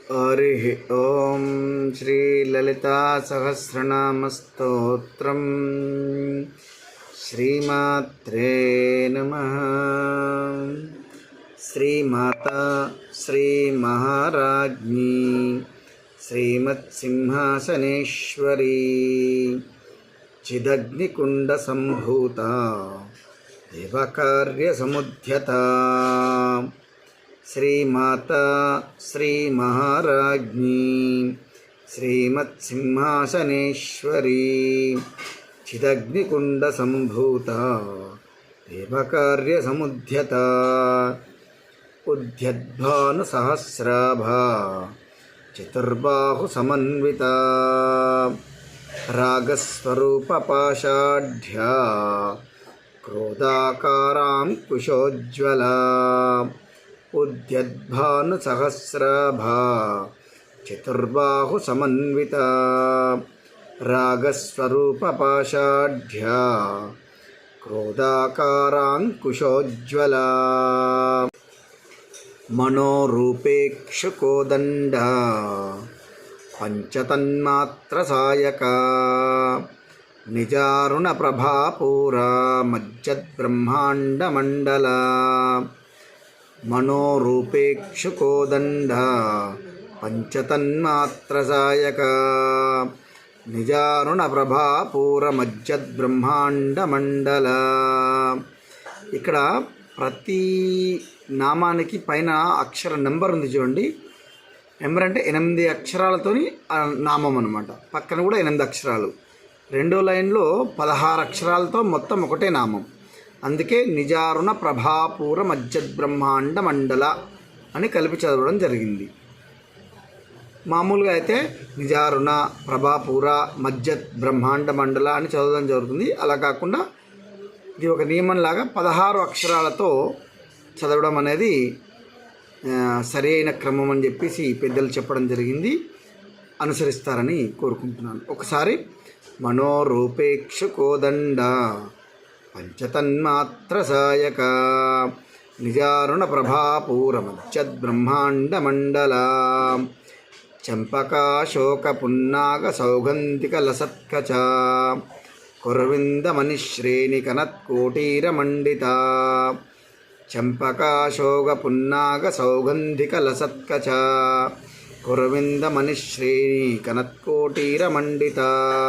हरिः ॐ श्रीललितासहस्रनामस्तोत्रम् श्रीमात्रे नमः। श्रीमाता श्रीमहाराज्ञी श्रीमत्सिंहासनेश्वरी चिदग्निकुण्डसम्भूता देवकार्यसमुद्यता श्रीमाता श्रीमहाराज्ञी श्रीमत्सिंहासनेश्वरी चिदग्निकुण्डसम्भूता देवकार्यसमुद्यता उद्यद्भानुसहस्राभा चतुर्बाहुसमन्विता रागस्वरूपपाषाढ्या क्रोधाकारां कुशोज्ज्वला उद्यद्भानुसहस्राभा चतुर्बाहुसमन्विता रागस्वरूपपाषाढ्या क्रोधाकाराङ्कुशोज्ज्वला मनोरूपेक्षुकोदण्डा पञ्चतन्मात्रसायका निजारुणप्रभापूरा मज्जद्ब्रह्माण्डमण्डला मनोरूपेक्षुकोदण्डा पंचतन्मात्रसायका निजारुणप्रभापूरमज्जद्ब्रह्माण्डमण्डला। ఇక్కడ ప్రతి నామానికి పైన అక్షర నెంబర్ ఉంది చూడండి. నెంబర్ అంటే 8 అక్షరాలతోని నామం అన్నమాట. పక్కన కూడా 8 అక్షరాలు. రెండో లైన్లో 16 అక్షరాలతో మొత్తం ఒకటే నామం. అందుకే నిజారుణ ప్రభాపూర మజ్జద్బ్రహ్మాండ మండల అని కలిపి చదవడం జరిగింది. మామూలుగా అయితే నిజారుణ ప్రభాపూర మజ్జత్ బ్రహ్మాండ మండల అని చదవడం జరుగుతుంది. అలా కాకుండా ఇది ఒక నియమంలాగా 16 అక్షరాలతో చదవడం అనేది సరి అయిన క్రమం అని చెప్పేసి పెద్దలు చెప్పడం జరిగింది. అనుసరిస్తారని కోరుకుంటున్నాను. ఒకసారి మనోరూపేక్షుకోదండ పంచతన్మాత్రసాయక నిజారుణ ప్రభాపూరమజ్జద్బ్రహ్మాండమండలా చంపకాశోకపున్నాగ సౌగంధికలసత్కచ కుర్విందమనిశ్రేణికనత్కోటీరమండితా చంపకాశోకపున్నాగ సౌగంధికలసత్కచ కుర్విందమనిశ్రేణికనత్కోటీరమండితా.